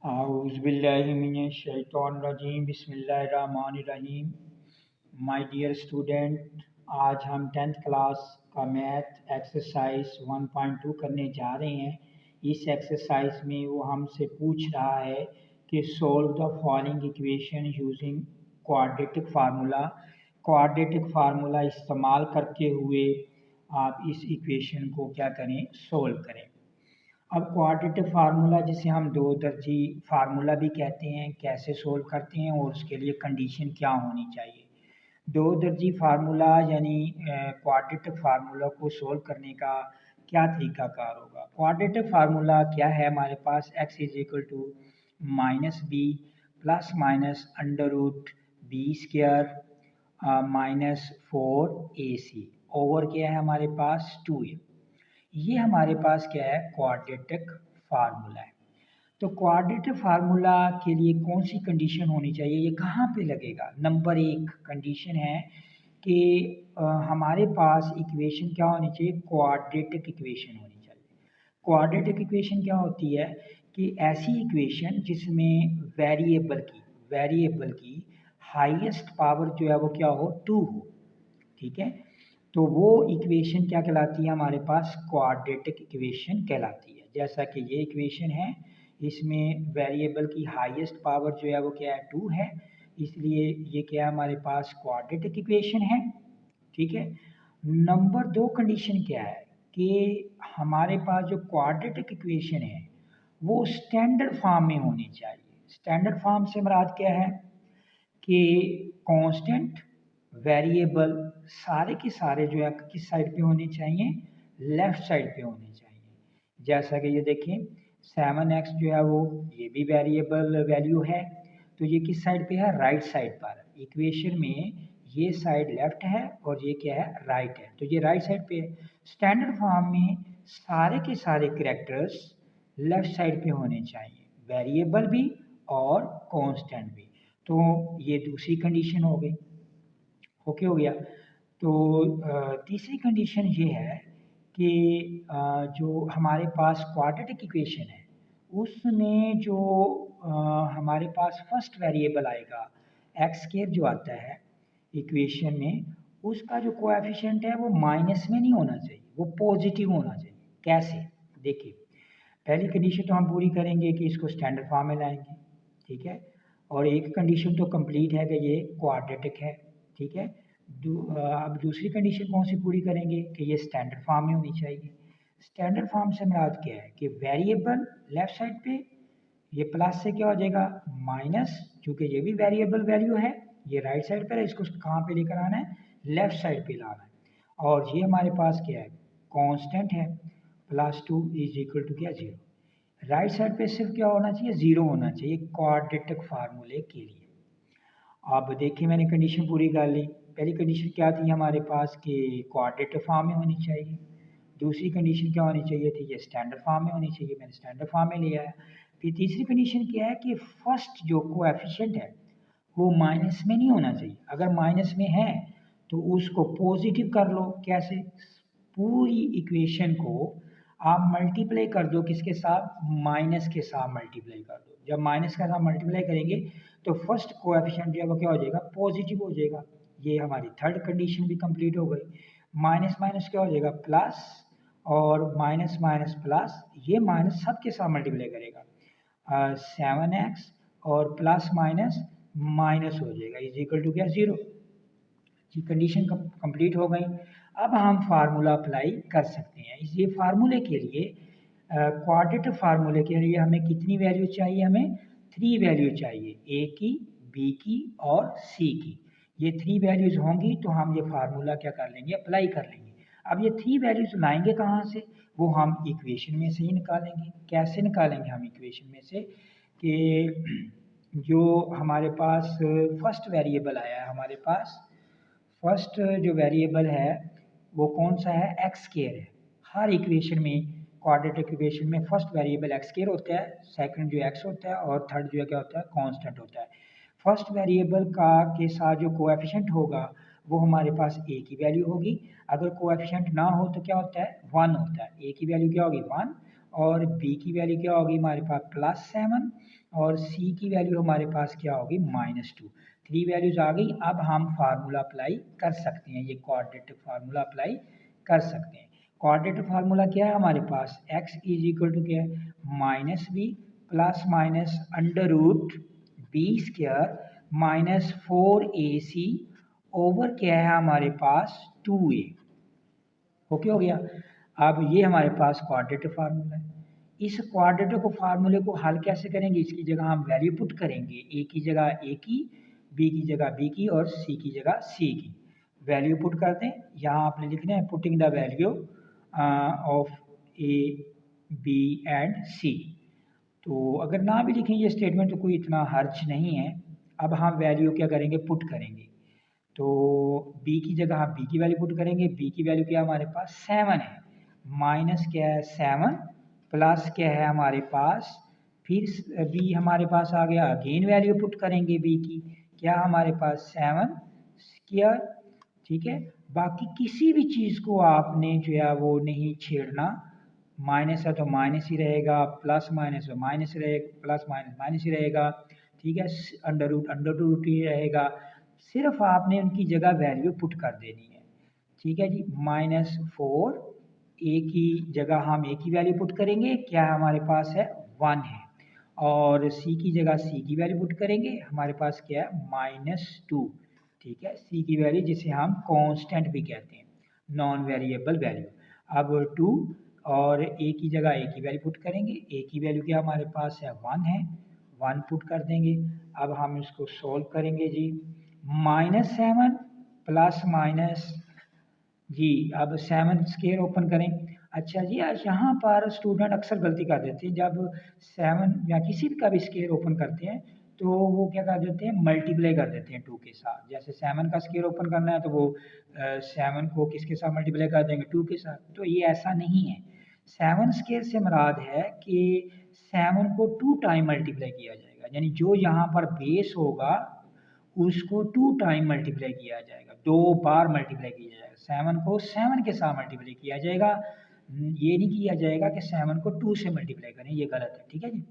आऊज़बिल्लाहिमिनश्शैतानिर्रजीम बिस्मिल्लाहिर्रहमानिर्रहीम। My dear student, आज हम 10th क्लास का मैथ एक्सरसाइज 1.2 करने जा रहे हैं। इस एक्सरसाइज में वो हमसे पूछ रहा है कि solve the following equation using quadratic formula. Quadratic formula इस्तेमाल करते हुए आप इस इक्वेशन को क्या करें, सोल्व करें। अब क्वाड्रेटिक फार्मूला जिसे हम दो दर्जी फार्मूला भी कहते हैं, कैसे सोल्व करते हैं और उसके लिए कंडीशन क्या होनी चाहिए। दो दर्जी फार्मूला यानी क्वाड्रेटिक फार्मूला को सोल्व करने का क्या तरीकाकार होगा। क्वाड्रेटिक फार्मूला क्या है, हमारे पास x is equal to minus b plus minus under root b square minus 4ac over क्या है हमारे पास 2a। ये हमारे पास क्या है, क्वाड्रेटिक फार्मूला है। तो क्वाड्रेटिक फार्मूला के लिए कौन सी कंडीशन होनी चाहिए, ये कहाँ पे लगेगा। नंबर एक कंडीशन है कि हमारे पास इक्वेशन क्या होनी चाहिए, क्वाड्रेटिक इक्वेशन होनी चाहिए। क्वाड्रेटिक इक्वेशन क्या होती है कि ऐसी इक्वेशन जिसमें वेरिएबल की हाईएस्ट पावर जो है वो क्या हो, 2 हो। ठीक है, तो वो इक्वेशन क्या कहलाती है, हमारे पास क्वाड्रेटिक इक्वेशन कहलाती है। जैसा कि ये इक्वेशन है, इसमें वेरिएबल की हाईएस्ट पावर जो है वो क्या है, 2 है, इसलिए ये क्या है, हमारे पास क्वाड्रेटिक इक्वेशन है। ठीक है, नंबर दो कंडीशन क्या है कि हमारे पास जो क्वाड्रेटिक इक्वेशन है वो स्टैंडर्ड फॉर्म में होनी चाहिए। स्टैंडर्ड फॉर्म से मुराद क्या है कि कांस्टेंट वेरिएबल सारे के सारे जो है किस साइड पे होने चाहिए, लेफ्ट साइड पे होने चाहिए। जैसा कि ये देखें 7x जो है वो ये भी वेरिएबल वैल्यू है, तो ये किस साइड पे है, राइट साइड पर। इक्वेशन में ये साइड लेफ्ट है और ये क्या है, राइट है, तो ये राइट साइड पे है। स्टैंडर्ड फॉर्म में सारे के सारे कैरेक्टर्स लेफ्ट साइड पे होने चाहिए, वेरिएबल भी और कांस्टेंट भी। तो ये दूसरी कंडीशन हो गई, ओके हो गया। तो तीसरी कंडीशन ये है कि जो हमारे पास क्वाड्रेटिक इक्वेशन है उसमें जो हमारे पास फर्स्ट वेरिएबल आएगा एक्स स्क्वायर जो आता है इक्वेशन में, उसका जो कोएफिशिएंट है वो माइनस में नहीं होना चाहिए, वो पॉजिटिव होना चाहिए। कैसे, देखिए पहली कंडीशन तो हम पूरी करेंगे कि इसको स्टैंडर्ड फॉर्म में लाएंगे। ठीक है, और एक कंडीशन तो कंप्लीट है कि ये क्वाड्रेटिक है। ठीक है, अब दूसरी कंडीशन कौन सी पूरी करेंगे कि ये स्टैंडर्ड फॉर्म में होनी चाहिए। स्टैंडर्ड फॉर्म से मुराद क्या है कि वेरिएबल लेफ्ट साइड पे, ये प्लस से क्या हो जाएगा माइनस, क्योंकि ये भी वेरिएबल वैल्यू है, ये राइट साइड पर है, इसको कहाँ पे लेकर आना है, लेफ्ट साइड पे लाना है। और ये हमारे पास क्या है, कांस्टेंट है, +2 इज इक्वल टू क्या, 0। राइट साइड पे सिर्फ क्या होना चाहिए, 0 होना चाहिए क्वाड्रेटिक फार्मूले के लिए। अब देखिए मैंने कंडीशन पूरी कर ली। पहली कंडीशन क्या थी हमारे पास कि क्वाड्रेटिक फॉर्म में होनी चाहिए। दूसरी कंडीशन क्या होनी चाहिए थी, ये स्टैंडर्ड फॉर्म में होनी चाहिए, मैंने स्टैंडर्ड फॉर्म में लिया है। फिर तीसरी कंडीशन क्या है कि फर्स्ट जो कोएफिशिएंट है वो माइनस में नहीं होना चाहिए। अगर माइनस में है तो उसको पॉजिटिव कर लो। कैसे, पूरी इक्वेशन को आप मल्टीप्लाई कर दो, किसके साथ, माइनस के साथ मल्टीप्लाई कर दो। जब माइनस के साथ मल्टीप्लाई करेंगे तो फर्स्ट कोएफिशिएंट जो है वो क्या हो जाएगा, पॉजिटिव हो जाएगा। ये हमारी थर्ड कंडीशन भी कंप्लीट हो गई। माइनस माइनस क्या हो जाएगा, प्लस, और माइनस माइनस प्लस, ये माइनस सबके साथ मल्टीप्लाई करेगा, 7x और प्लस माइनस माइनस हो जाएगा इज इक्वल टू क्या, 0। जी कंडीशन कंप्लीट हो गई। अब हम फार्मूला अप्लाई कर सकते हैं। इस ये फार्मूले के लिए क्वाड्रेटिक फार्मूले के लिए हमें कितनी वैल्यू चाहिए, हमें 3 वैल्यू चाहिए, ए की, बी की और सी की। ये 3 वैल्यूज होंगी तो हम ये फार्मूला क्या कर लेंगे, अप्लाई कर लेंगे। अब ये 3 वैल्यूज लाएंगे कहाँ से, वो हम इक्वेशन में से ही निकालेंगे। कैसे निकालेंगे हम इक्वेशन में से कि जो हमारे पास फर्स्ट वेरिएबल आया है, हमारे पास फर्स्ट जो वेरिएबल है वो कौन सा है, एक्स स्क्वायर है। हर इक्वेशन में, क्वाड्रेटिक इक्वेशन में फर्स्ट वेरिएबल एक्स स्क्वायर होता है, सेकंड जो एक्स होता है और थर्ड जो है क्या होता है, कांस्टेंट होता है। फर्स्ट वेरिएबल का के साथ जो कोएफिशिएंट होगा वो हमारे पास ए की वैल्यू होगी। अगर कोएफिशिएंट ना हो तो क्या होता है, 1 होता है। ए की वैल्यू क्या होगी, 1, और बी की वैल्यू क्या होगी हमारे पास +7 और सी की वैल्यू हमारे पास क्या होगी -2। 3 वैल्यूज आ गई। अब हम फार्मूला अप्लाई कर सकते हैं, ये क्वाड्रेटिक फार्मूला अप्लाई कर सकते हैं। क्वाड्रेटिक फार्मूला क्या है हमारे पास, x इज इक्वल टू क्या है -b plus minus √b² -4ac over क्या है हमारे पास 2a। ओके हो गया। अब ये हमारे पास क्वाड्रेटिक फार्मूला है। इस क्वाड्रेटिक फार्मूले को हल कैसे करेंगे, इसकी जगह हम वैल्यू पुट करेंगे, ए की जगह ए की, बी की जगह बी की और सी की जगह सी की। वैल्यू पुट कर दें, यहाँ आपने लिखना है putting the value of A B and C. तो अगर ना भी लिखें ये स्टेटमेंट तो कोई इतना हर्ज नहीं है। अब हम वैल्यू क्या करेंगे, पुट करेंगे। तो b की जगह हम b की वैल्यू पुट करेंगे। b की वैल्यू क्या है हमारे पास 7 है, माइनस क्या है 7 प्लस क्या है हमारे पास, फिर b हमारे पास आ गया, अगेन वैल्यू पुट करेंगे b की, क्या हमारे पास 7²। ठीक है, बाकी किसी भी चीज़ को आपने जो है वो नहीं छेड़ना। माइनस है तो माइनस ही रहेगा, प्लस माइनस तो माइनस रहेगा, प्लस माइनस माइनस ही रहेगा। ठीक है, अंडर रूट ही रहेगा। सिर्फ आपने उनकी जगह वैल्यू पुट कर देनी है। ठीक है जी, -4 ए की जगह हम ए की वैल्यू पुट करेंगे, क्या हमारे पास है 1 है, और सी की जगह सी की वैल्यू पुट करेंगे, हमारे पास क्या है -2। ठीक है, सी की वैल्यू जिसे हम कांस्टेंट भी कहते हैं, नॉन वेरिएबल वैल्यू। अब 2 और ए की जगह ए की वैल्यू पुट करेंगे, ए की वैल्यू क्या हमारे पास है 1 है, 1 पुट कर देंगे। अब हम इसको सोल्व करेंगे जी, -7 प्लस माइनस जी, अब 7² ओपन करें। अच्छा जी, यहाँ पर स्टूडेंट अक्सर गलती कर देते हैं, जब 7 या किसी भी का भी स्केयर ओपन करते हैं तो वो क्या कर देते हैं, मल्टीप्लाई कर देते हैं 2 के साथ। जैसे 7 का स्केयर ओपन करना है तो वो 7 को किसके साथ मल्टीप्लाई कर देंगे, 2 के साथ। तो ये ऐसा नहीं है। 7 स्केयर से मुराद है कि 7 को 2 टाइम मल्टीप्लाई किया जाएगा, यानी जो यहाँ पर बेस होगा उसको 2 टाइम मल्टीप्लाई किया जाएगा, 2 बार मल्टीप्लाई किया जाएगा। 7 को 7 के साथ मल्टीप्लाई किया जाएगा, ये नहीं किया जाएगा कि 7 को 2 से मल्टीप्लाई करें, ये गलत है। ठीक है जी,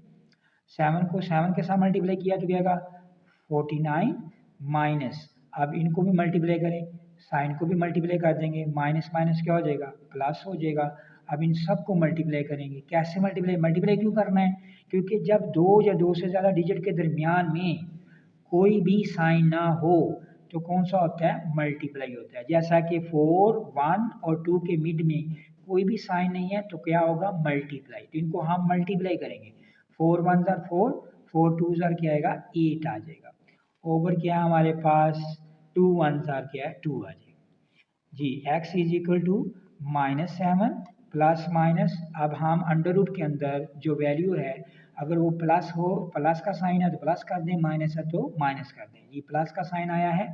7 को 7 के साथ मल्टीप्लाई किया तो क्या आएगा 49 माइनस, अब इनको भी मल्टीप्लाई करें, साइन को भी मल्टीप्लाई कर देंगे, माइनस माइनस क्या हो जाएगा प्लस हो जाएगा। अब इन सब को मल्टीप्लाई करेंगे, कैसे मल्टीप्लाई, मल्टीप्लाई क्यों करना है, क्योंकि जब 2 या 2 से ज़्यादा डिजिट के दरमियान में कोई भी साइन ना हो तो कौन सा होता है, मल्टीप्लाई होता है। जैसा कि 4, 1 और 2 के मिड में कोई भी साइन नहीं है तो क्या होगा, मल्टीप्लाई। तो इनको हम मल्टीप्लाई करेंगे, 4 1 ज़ार 4, 4 2 ज़ार क्या आएगा 8 आ जाएगा, ओवर क्या है हमारे पास 2 1 ज़ार क्या है 2 आ जाएगा जी। x is equal to -7 plus minus, अब हम अंडर रूट के अंदर जो वैल्यू है अगर वो प्लस हो, प्लस का साइन है तो प्लस कर दें, माइनस है तो माइनस कर दें। ये प्लस का साइन आया है,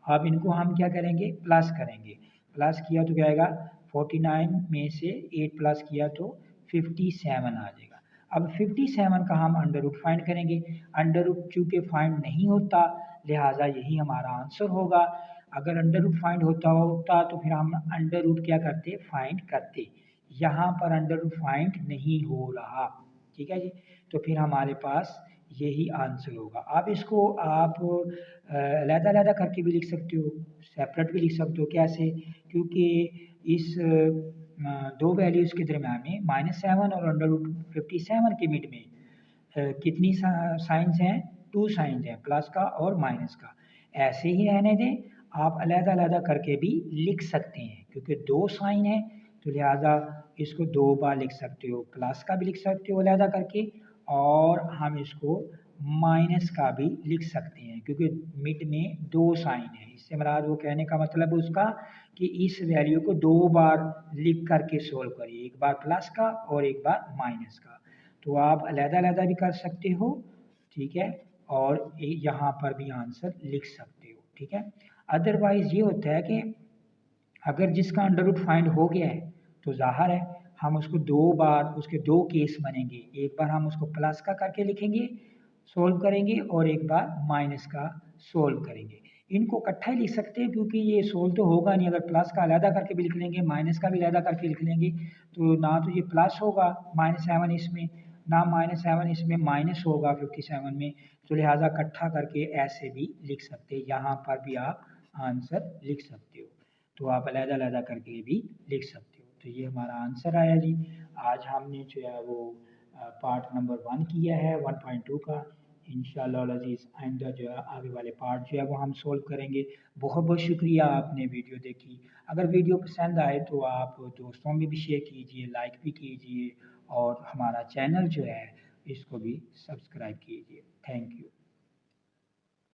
अब इनको हम क्या करेंगे, प्लस करेंगे। प्लस किया तो क्या आएगा 49 में से 8 प्लस किया तो 57 आ जाएगा। अब 57 का हम अंडर रूट फाइंड करेंगे। अंडर रूट चूँकि फाइंड नहीं होता लिहाजा यही हमारा आंसर होगा। अगर अंडर रूट फाइंड होता तो फिर हम अंडर रूट क्या करते, फाइंड करते। यहाँ पर अंडर रूट फाइंड नहीं हो रहा। ठीक है जी, तो फिर हमारे पास यही आंसर होगा। अब इसको आप अलग-अलग करके भी लिख सकते हो, सेपरेट भी लिख सकते हो। कैसे, क्योंकि इस 2 वैल्यूज़ के दरम्यान में -7 और √57 के मिड में कितनी साइंस हैं, 2 साइंस हैं, प्लस का और माइनस का। ऐसे ही रहने दें, आप अलग-अलग करके भी लिख सकते हैं, क्योंकि 2 साइन है तो लिहाजा इसको 2 बार लिख सकते हो, प्लस का भी लिख सकते हो अलग करके, और हम इसको माइनस का भी लिख सकते हैं, क्योंकि मिड में 2 साइन है। इससे मुराद वो कहने का मतलब उसका कि इस वैल्यू को 2 बार लिख करके सोल्व करिए, एक बार प्लस का और एक बार माइनस का। तो आप अलग-अलग भी कर सकते हो। ठीक है, और यहाँ पर भी आंसर लिख सकते हो। ठीक है, अदरवाइज ये होता है कि अगर जिसका अंडर रूट फाइंड हो गया है तो ज़ाहिर है हम उसको 2 बार, उसके 2 केस बनेंगे, एक बार हम उसको प्लस का करके लिखेंगे सोल्व करेंगे और एक बार माइनस का सोल्व करेंगे। इनको इकट्ठा ही लिख सकते हैं क्योंकि ये सोल्व तो होगा नहीं। अगर प्लस का अलहदा करके भी लिख लेंगे, माइनस का भी अलहदा करके लिख लेंगे तो ना तो ये प्लस होगा -7 इसमें, ना -7 इसमें माइनस होगा 57 में, तो लिहाजा इकट्ठा करके ऐसे भी लिख सकते हैं। यहाँ पर भी आप आंसर लिख सकते हो, तो आप अलहदा करके भी लिख सकते हो। तो ये हमारा आंसर आया जी। आज हमने जो है वो पार्ट नंबर 1 किया है 1.2 का। इंशाल्लाह अज़ीज़ आइंदा जो है आगे वाले पार्ट जो है वो हम सोल्व करेंगे। बहुत बहुत शुक्रिया आपने वीडियो देखी। अगर वीडियो पसंद आए तो आप दोस्तों में भी शेयर कीजिए, लाइक भी कीजिए और हमारा चैनल जो है इसको भी सब्सक्राइब कीजिए। Thank you.